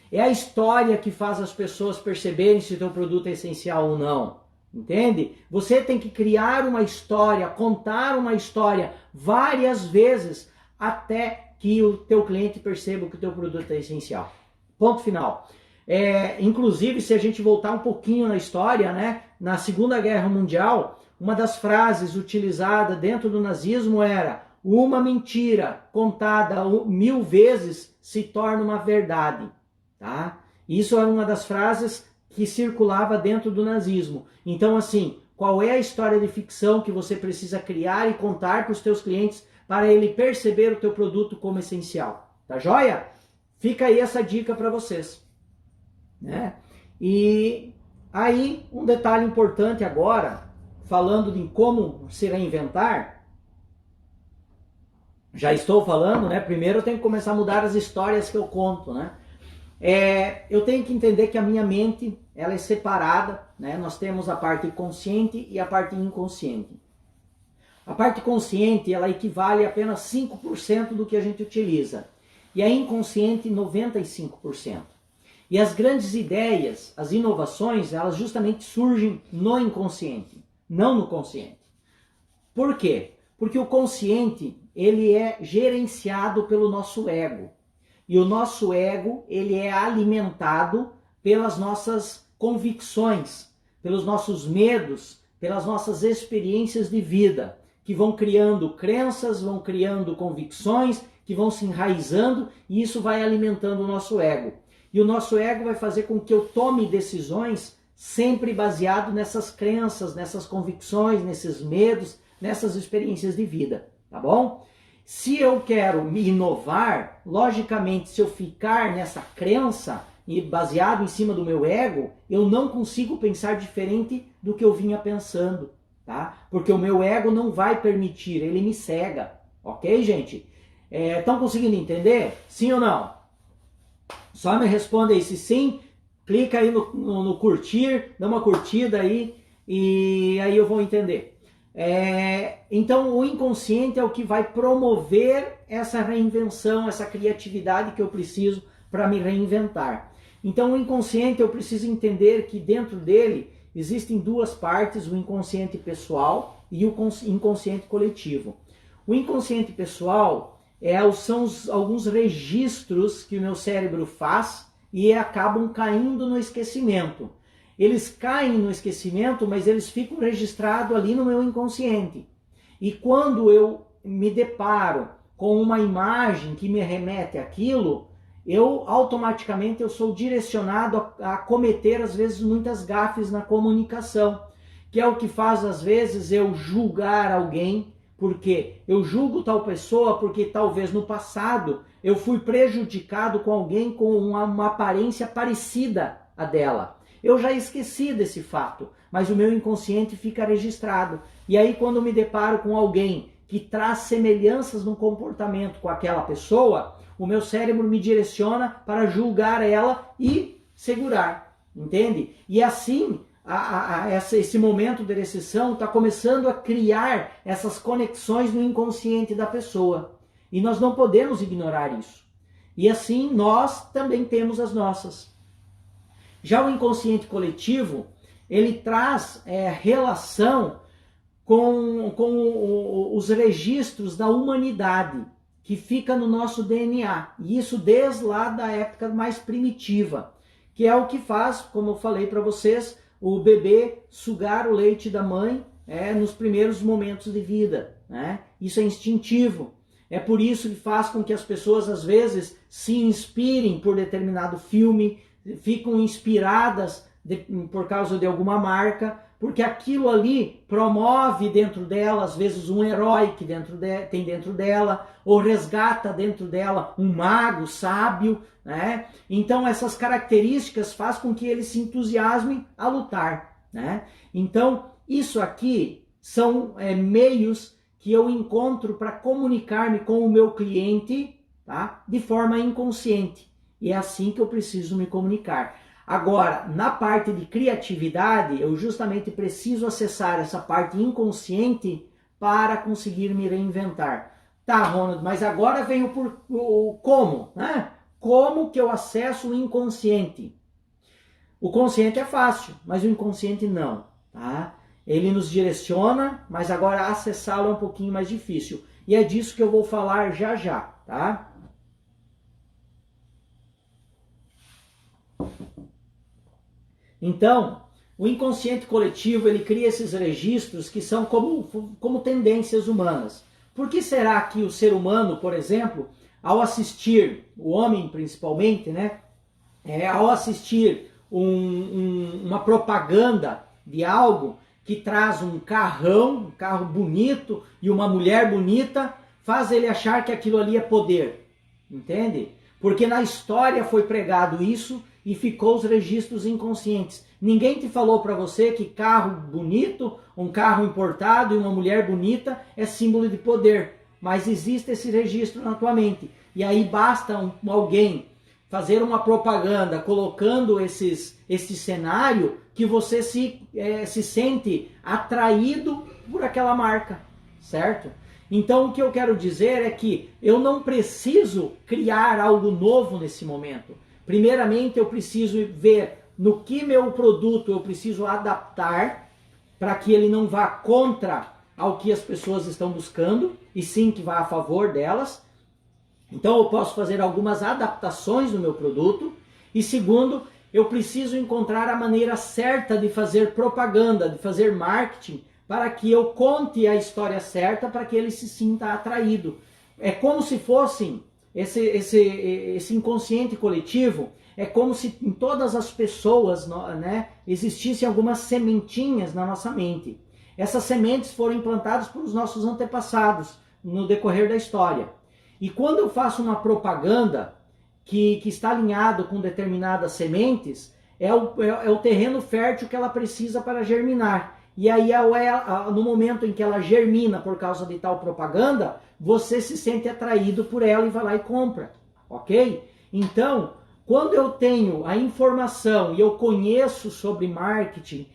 É a história que faz as pessoas perceberem se o teu produto é essencial ou não. Entende? Você tem que criar uma história, contar uma história várias vezes até que o teu cliente perceba que o teu produto é essencial. Ponto final. Inclusive, se a gente voltar um pouquinho na história, né? Na Segunda Guerra Mundial, uma das frases utilizada dentro do nazismo era: uma mentira contada 1000 vezes se torna uma verdade. Tá? Isso é uma das frases que circulava dentro do nazismo. Então, assim, qual é a história de ficção que você precisa criar e contar para os teus clientes para ele perceber o teu produto como essencial? Tá joia? Fica aí essa dica para vocês, né? E aí, um detalhe importante agora, falando de como se reinventar, já estou falando, né? Primeiro eu tenho que começar a mudar as histórias que eu conto, né? Eu tenho que entender que a minha mente, ela é separada, né? Nós temos a parte consciente e a parte inconsciente. A parte consciente, ela equivale a apenas 5% do que a gente utiliza. E a inconsciente, 95%. E as grandes ideias, as inovações, elas justamente surgem no inconsciente, não no consciente. Por quê? Porque o consciente, ele é gerenciado pelo nosso ego. E o nosso ego, ele é alimentado pelas nossas convicções, pelos nossos medos, pelas nossas experiências de vida, que vão criando crenças, vão criando convicções, que vão se enraizando, e isso vai alimentando o nosso ego. E o nosso ego vai fazer com que eu tome decisões sempre baseado nessas crenças, nessas convicções, nesses medos, nessas experiências de vida, tá bom? Se eu quero me inovar, logicamente, se eu ficar nessa crença e baseado em cima do meu ego, eu não consigo pensar diferente do que eu vinha pensando, tá? Porque o meu ego não vai permitir, ele me cega, ok, gente? Estão conseguindo entender? Sim ou não? Só me responda aí se sim, clica aí no curtir, dá uma curtida aí e aí eu vou entender. Então o inconsciente é o que vai promover essa reinvenção, essa criatividade que eu preciso para me reinventar. Então o inconsciente eu preciso entender que dentro dele existem duas partes, o inconsciente pessoal e o inconsciente coletivo. O inconsciente pessoal são alguns registros que o meu cérebro faz e acabam caindo no esquecimento. Eles caem no esquecimento, mas eles ficam registrados ali no meu inconsciente. E quando eu me deparo com uma imagem que me remete àquilo, automaticamente eu sou direcionado a cometer, às vezes, muitas gafes na comunicação, que é o que faz, às vezes, eu julgar alguém, porque eu julgo tal pessoa porque talvez no passado eu fui prejudicado com alguém com uma aparência parecida à dela. Eu já esqueci desse fato, mas o meu inconsciente fica registrado. E aí quando eu me deparo com alguém que traz semelhanças no comportamento com aquela pessoa, o meu cérebro me direciona para julgar ela e segurar, entende? E assim, esse momento de recessão está começando a criar essas conexões no inconsciente da pessoa. E nós não podemos ignorar isso. E assim nós também temos as nossas. Já o inconsciente coletivo, ele traz relação com os registros da humanidade, que fica no nosso DNA. E isso desde lá da época mais primitiva, que é o que faz, como eu falei para vocês, o bebê sugar o leite da mãe nos primeiros momentos de vida, né? Isso é instintivo. É por isso que faz com que as pessoas, às vezes, se inspirem por determinado filme, ficam inspiradas por causa de alguma marca, porque aquilo ali promove dentro dela, às vezes, um herói que tem dentro dela, ou resgata dentro dela um mago sábio, né? Então essas características fazem com que eles se entusiasmem a lutar, né? Então isso aqui são meios que eu encontro para comunicar-me com o meu cliente, tá? De forma inconsciente. E é assim que eu preciso me comunicar. Agora, na parte de criatividade, eu justamente preciso acessar essa parte inconsciente para conseguir me reinventar. Tá, Ronald, mas agora vem o como, né? Como que eu acesso o inconsciente? O consciente é fácil, mas o inconsciente não, tá? Ele nos direciona, mas agora acessá-lo é um pouquinho mais difícil. E é disso que eu vou falar já já, tá? Então, o inconsciente coletivo, ele cria esses registros que são como tendências humanas. Por que será que o ser humano, por exemplo, ao assistir, o homem principalmente, né, ao assistir uma propaganda de algo que traz um carro bonito e uma mulher bonita, faz ele achar que aquilo ali é poder, entende? Porque na história foi pregado isso e ficou os registros inconscientes. Ninguém te falou para você que carro bonito, um carro importado e uma mulher bonita é símbolo de poder, mas existe esse registro na tua mente. E aí basta alguém fazer uma propaganda colocando esse cenário que você se sente atraído por aquela marca, certo? Então o que eu quero dizer é que eu não preciso criar algo novo nesse momento. Primeiramente eu preciso ver no que meu produto eu preciso adaptar para que ele não vá contra ao que as pessoas estão buscando, e sim que vá a favor delas. Então eu posso fazer algumas adaptações no meu produto. E segundo, eu preciso encontrar a maneira certa de fazer propaganda, de fazer marketing, para que eu conte a história certa, para que ele se sinta atraído. É como se fossem, esse inconsciente coletivo, é como se em todas as pessoas, né, existissem algumas sementinhas na nossa mente. Essas sementes foram implantadas pelos nossos antepassados no decorrer da história. E quando eu faço uma propaganda que está alinhado com determinadas sementes, é o terreno fértil que ela precisa para germinar. E aí, no momento em que ela germina por causa de tal propaganda, você se sente atraído por ela e vai lá e compra, ok? Então, quando eu tenho a informação e eu conheço sobre marketing,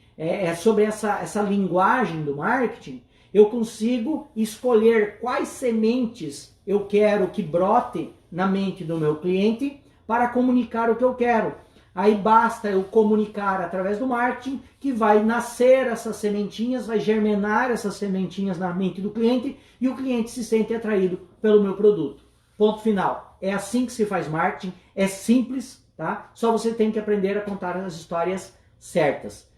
sobre essa linguagem do marketing, eu consigo escolher quais sementes eu quero que brote na mente do meu cliente para comunicar o que eu quero. Aí basta eu comunicar através do marketing que vai nascer essas sementinhas, vai germinar essas sementinhas na mente do cliente e o cliente se sente atraído pelo meu produto. Ponto final. É assim que se faz marketing, é simples, tá? Só você tem que aprender a contar as histórias certas.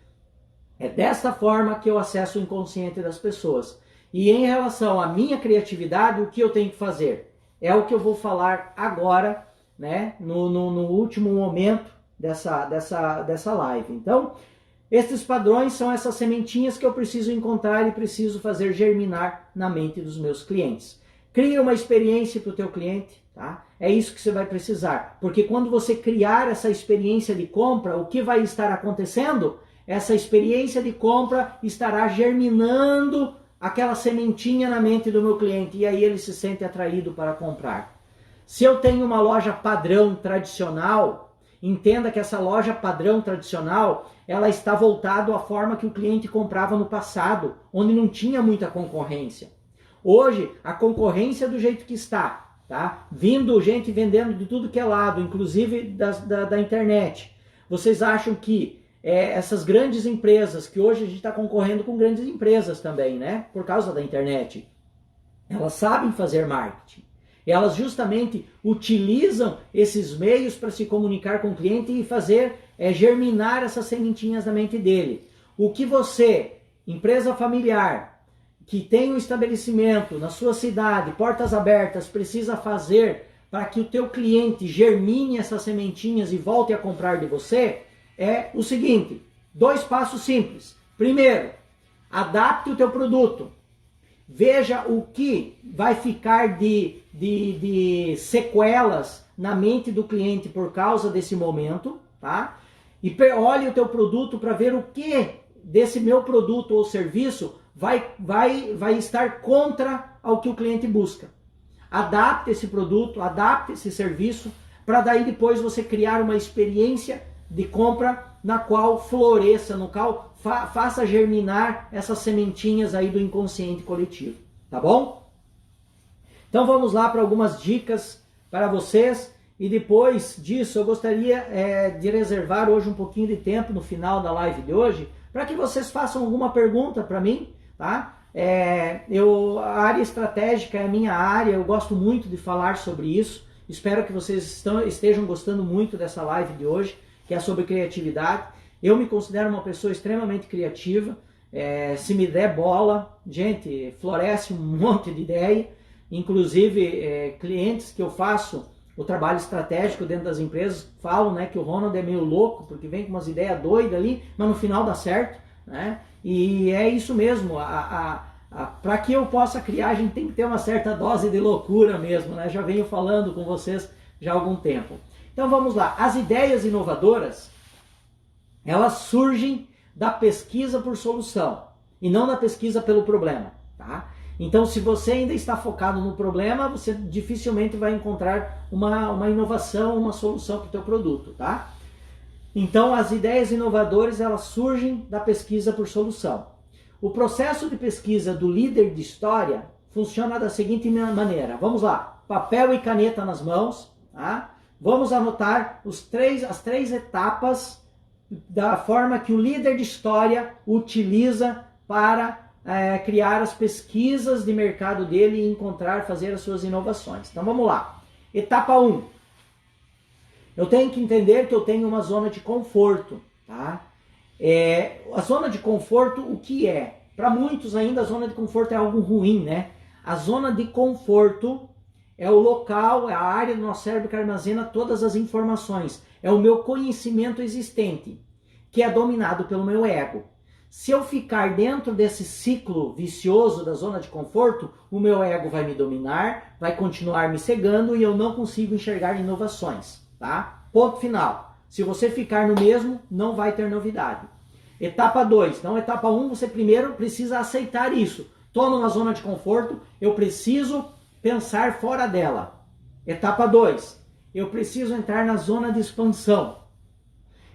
É desta forma que eu acesso o inconsciente das pessoas. E em relação à minha criatividade, o que eu tenho que fazer? É o que eu vou falar agora, né, no último momento dessa live. Então, esses padrões são essas sementinhas que eu preciso encontrar e preciso fazer germinar na mente dos meus clientes. Cria uma experiência para o teu cliente, tá? É isso que você vai precisar. Porque quando você criar essa experiência de compra, o que vai estar acontecendo? Essa experiência de compra estará germinando aquela sementinha na mente do meu cliente e aí ele se sente atraído para comprar. Se eu tenho uma loja padrão tradicional, entenda que essa loja padrão tradicional, ela está voltada à forma que o cliente comprava no passado, onde não tinha muita concorrência. Hoje, a concorrência é do jeito que está, tá? Vindo gente vendendo de tudo que é lado, inclusive da internet. Vocês acham que essas grandes empresas, que hoje a gente está concorrendo com grandes empresas também, né? Por causa da internet. Elas sabem fazer marketing. Elas justamente utilizam esses meios para se comunicar com o cliente e fazer germinar essas sementinhas na mente dele. O que você, empresa familiar, que tem um estabelecimento na sua cidade, portas abertas, precisa fazer para que o teu cliente germine essas sementinhas e volte a comprar de você, é o seguinte: 2 passos simples. Primeiro, adapte o teu produto. Veja o que vai ficar de sequelas na mente do cliente por causa desse momento, tá? E olhe o teu produto para ver o que desse meu produto ou serviço vai estar contra ao que o cliente busca. Adapte esse produto, adapte esse serviço, para daí depois você criar uma experiência de compra na qual floresça, no qual faça germinar essas sementinhas aí do inconsciente coletivo, tá bom? Então vamos lá para algumas dicas para vocês, e depois disso eu gostaria de reservar hoje um pouquinho de tempo no final da live de hoje, para que vocês façam alguma pergunta para mim, tá? A área estratégica é a minha área, eu gosto muito de falar sobre isso, espero que vocês estejam gostando muito dessa live de hoje, que é sobre criatividade. Eu me considero uma pessoa extremamente criativa, se me der bola, gente, floresce um monte de ideia, inclusive clientes que eu faço o trabalho estratégico dentro das empresas, falam, né, que o Ronald é meio louco, porque vem com umas ideias doidas ali, mas no final dá certo, né? E é isso mesmo, para que eu possa criar, a gente tem que ter uma certa dose de loucura mesmo, né? Já venho falando com vocês já há algum tempo. Então vamos lá, as ideias inovadoras, elas surgem da pesquisa por solução, e não da pesquisa pelo problema, tá? Então, se você ainda está focado no problema, você dificilmente vai encontrar uma inovação, uma solução para o teu produto, tá? Então, as ideias inovadoras, elas surgem da pesquisa por solução. O processo de pesquisa do líder de história funciona da seguinte maneira. Vamos lá, papel e caneta nas mãos, tá? Vamos anotar as três etapas da forma que o líder de história utiliza para criar as pesquisas de mercado dele e encontrar, fazer as suas inovações. Então vamos lá. Etapa 1. Eu tenho que entender que eu tenho uma zona de conforto, tá? A zona de conforto, o que é? Para muitos ainda a zona de conforto é algo ruim, né? A zona de conforto é o local, é a área do nosso cérebro que armazena todas as informações. É o meu conhecimento existente, que é dominado pelo meu ego. Se eu ficar dentro desse ciclo vicioso da zona de conforto, o meu ego vai me dominar, vai continuar me cegando e eu não consigo enxergar inovações, tá? Ponto final. Se você ficar no mesmo, não vai ter novidade. Etapa 2. Então, etapa 1, você primeiro precisa aceitar isso. Estou numa zona de conforto, eu preciso pensar fora dela. Etapa 2. Eu preciso entrar na zona de expansão,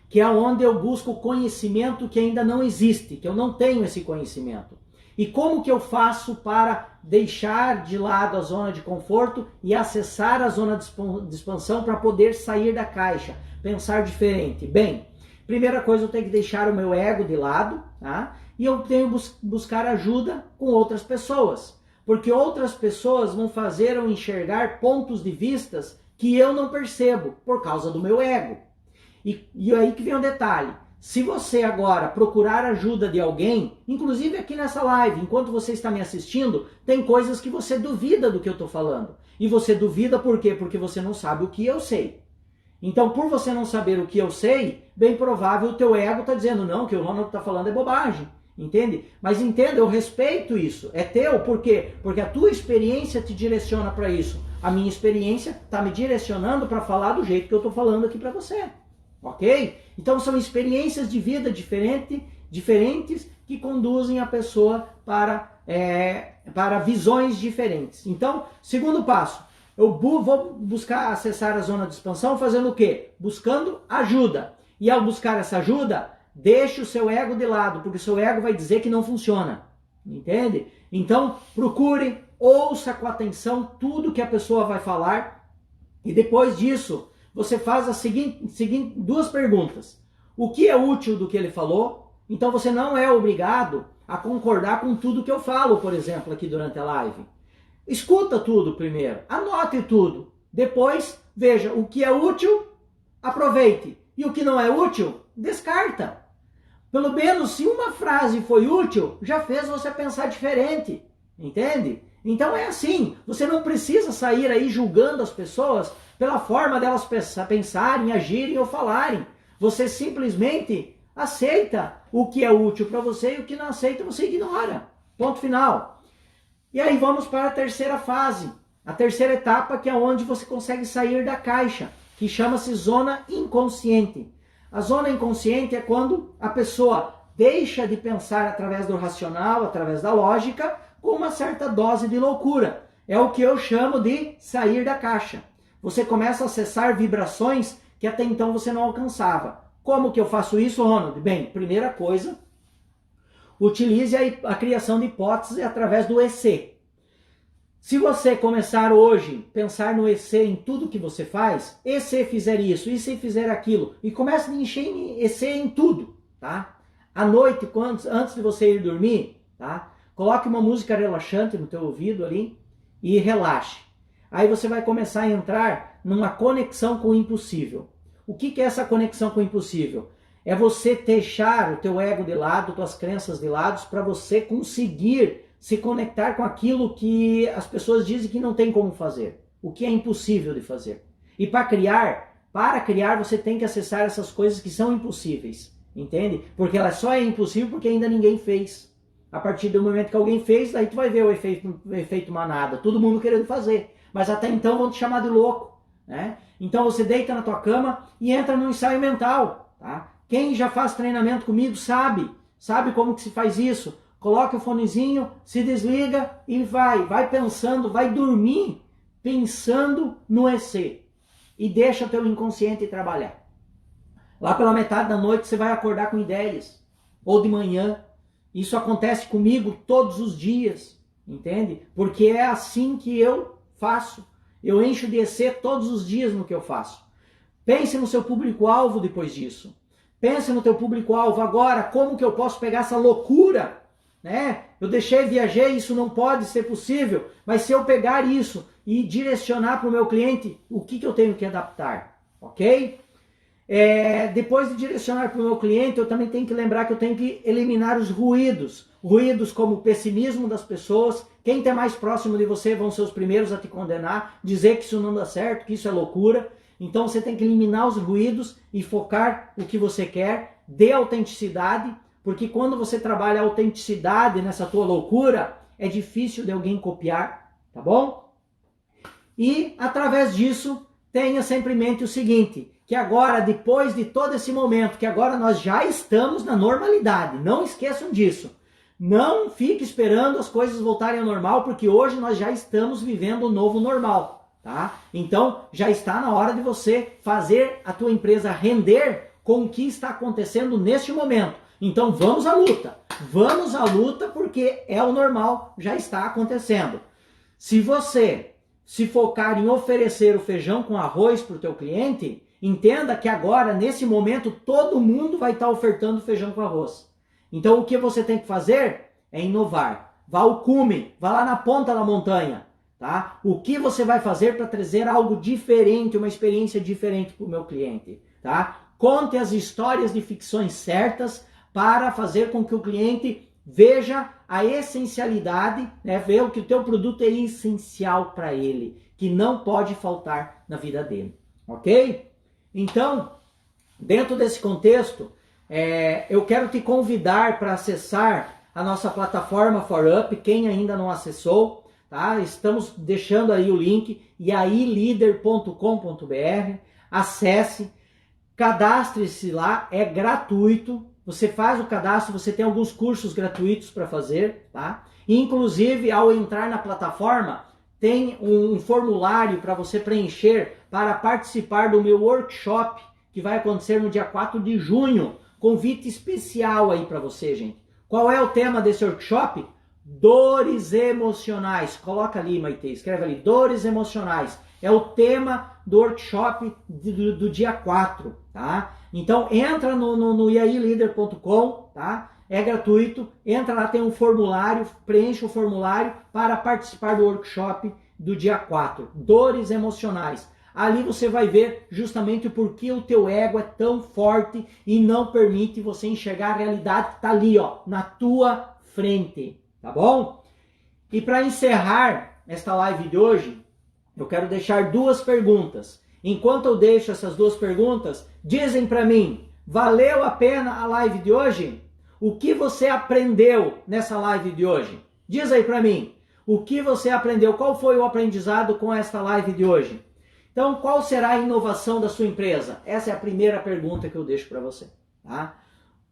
que é onde eu busco conhecimento que ainda não existe, que eu não tenho esse conhecimento. E como que eu faço para deixar de lado a zona de conforto e acessar a zona de expansão para poder sair da caixa, pensar diferente? Bem, primeira coisa, eu tenho que deixar o meu ego de lado, tá? E eu tenho que buscar ajuda com outras pessoas, porque outras pessoas vão fazer eu enxergar pontos de vistas que eu não percebo por causa do meu ego. E aí que vem um detalhe. Se você agora procurar ajuda de alguém, inclusive aqui nessa live, enquanto você está me assistindo, tem coisas que você duvida do que eu estou falando. E você duvida por quê? Porque você não sabe o que eu sei. Então, por você não saber o que eu sei, bem provável o teu ego está dizendo, não, o que o Ronald está falando é bobagem. Entende? Mas entenda, eu respeito isso. É teu, por quê? Porque a tua experiência te direciona para isso. A minha experiência está me direcionando para falar do jeito que eu estou falando aqui para você. Ok? Então são experiências de vida diferentes que conduzem a pessoa para visões diferentes. Então, segundo passo, eu vou buscar acessar a zona de expansão fazendo o quê? Buscando ajuda. E ao buscar essa ajuda, deixe o seu ego de lado, porque o seu ego vai dizer que não funciona. Entende? Então, procure, ouça com atenção tudo que a pessoa vai falar e depois disso, você faz as seguinte duas perguntas. O que é útil do que ele falou? Então você não é obrigado a concordar com tudo que eu falo, por exemplo, aqui durante a live. Escuta tudo primeiro, anote tudo. Depois, veja, o que é útil, aproveite. E o que não é útil, descarta. Pelo menos se uma frase foi útil, já fez você pensar diferente. Entende? Então é assim, você não precisa sair aí julgando as pessoas pela forma delas pensarem, agirem ou falarem. Você simplesmente aceita o que é útil para você e o que não aceita você ignora. Ponto final. E aí vamos para a terceira fase, a terceira etapa, que é onde você consegue sair da caixa, que chama-se zona inconsciente. A zona inconsciente é quando a pessoa deixa de pensar através do racional, através da lógica, com uma certa dose de loucura. É o que eu chamo de sair da caixa. Você começa a acessar vibrações que até então você não alcançava. Como que eu faço isso, Ronald? Bem, primeira coisa, utilize a criação de hipóteses através do EC. Se você começar hoje a pensar no EC em tudo que você faz, e se fizer isso, e se fizer aquilo, e comece a encher EC em tudo, tá? À noite, antes de você ir dormir, tá? Coloque uma música relaxante no teu ouvido ali e relaxe. Aí você vai começar a entrar numa conexão com o impossível. O que é essa conexão com o impossível? É você deixar o teu ego de lado, tuas crenças de lado, para você conseguir se conectar com aquilo que as pessoas dizem que não tem como fazer. O que é impossível de fazer. E para criar você tem que acessar essas coisas que são impossíveis, entende? Porque ela só é impossível porque ainda ninguém fez. A partir do momento que alguém fez, daí tu vai ver o efeito manada, todo mundo querendo fazer. Mas até então vão te chamar de louco, né? Então você deita na tua cama e entra no ensaio mental, tá? Quem já faz treinamento comigo sabe como que se faz isso. Coloca o fonezinho, se desliga e vai pensando, vai dormir pensando no EC. E deixa teu inconsciente trabalhar. Lá pela metade da noite você vai acordar com ideias, ou de manhã. Isso acontece comigo todos os dias, entende? Porque é assim que eu faço. Eu encho de EC todos os dias no que eu faço. Pense no seu público-alvo depois disso. Pense no teu público-alvo agora, como que eu posso pegar essa loucura, né? Eu viajei, isso não pode ser possível, mas se eu pegar isso e direcionar para o meu cliente, o que eu tenho que adaptar, ok? Depois de direcionar para o meu cliente, eu também tenho que lembrar que eu tenho que eliminar os ruídos. Ruídos como o pessimismo das pessoas. Quem está mais próximo de você vão ser os primeiros a te condenar, dizer que isso não dá certo, que isso é loucura. Então você tem que eliminar os ruídos e focar o que você quer, dê autenticidade, porque quando você trabalha a autenticidade nessa tua loucura, é difícil de alguém copiar, tá bom? E através disso, tenha sempre em mente o seguinte, que agora, depois de todo esse momento, que agora nós já estamos na normalidade, não esqueçam disso. Não fique esperando as coisas voltarem ao normal, porque hoje nós já estamos vivendo o novo normal. Tá? Então, já está na hora de você fazer a tua empresa render com o que está acontecendo neste momento. Então, vamos à luta. Vamos à luta porque é o normal, já está acontecendo. Se você se focar em oferecer o feijão com arroz para o teu cliente, entenda que agora, nesse momento, todo mundo vai estar ofertando feijão com arroz. Então, o que você tem que fazer é inovar. Vá ao cume, vá lá na ponta da montanha. Tá? O que você vai fazer para trazer algo diferente, uma experiência diferente para o meu cliente? Tá? Conte as histórias de ficções certas para fazer com que o cliente veja a essencialidade, né? Ver que o teu produto é essencial para ele, que não pode faltar na vida dele. Ok? Então, dentro desse contexto, eu quero te convidar para acessar a nossa plataforma ForUp, quem ainda não acessou. Tá? Estamos deixando aí o link, yailider.com.br, acesse, cadastre-se lá, é gratuito, você faz o cadastro, você tem alguns cursos gratuitos para fazer, tá? Inclusive, ao entrar na plataforma, tem um formulário para você preencher para participar do meu workshop, que vai acontecer no dia 4 de junho, convite especial aí para você, gente. Qual é o tema desse workshop? Dores emocionais. Coloca ali, Maite, escreve ali, dores emocionais. É o tema do workshop do dia 4, tá? Então, entra no yailider.com, tá? É gratuito, entra lá, tem um formulário, preenche o formulário para participar do workshop do dia 4, dores emocionais. Ali você vai ver justamente o porquê o teu ego é tão forte e não permite você enxergar a realidade que está ali, ó, na tua frente. Tá bom? E para encerrar esta live de hoje, eu quero deixar duas perguntas. Enquanto eu deixo essas duas perguntas, dizem para mim, valeu a pena a live de hoje? O que você aprendeu nessa live de hoje? Diz aí para mim, o que você aprendeu? Qual foi o aprendizado com esta live de hoje? Então, qual será a inovação da sua empresa? Essa é a primeira pergunta que eu deixo para você, tá?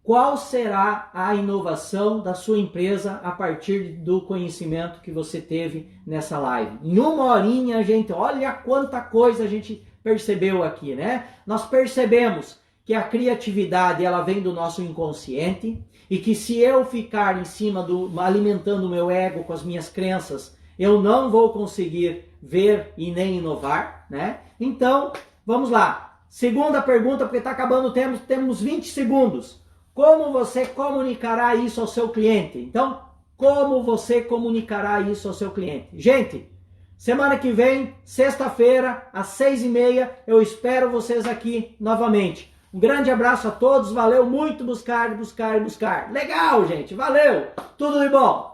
Qual será a inovação da sua empresa a partir do conhecimento que você teve nessa live? Em uma horinha, gente, olha quanta coisa a gente percebeu aqui, né? Nós percebemos que a criatividade, ela vem do nosso inconsciente e que se eu ficar em cima alimentando o meu ego com as minhas crenças, eu não vou conseguir ver e nem inovar, né? Então, vamos lá. Segunda pergunta, porque está acabando o tempo, temos 20 segundos. Como você comunicará isso ao seu cliente? Então, como você comunicará isso ao seu cliente? Gente, semana que vem, sexta-feira, às 6h30, eu espero vocês aqui novamente. Um grande abraço a todos, valeu muito buscar. Legal, gente, valeu, tudo de bom.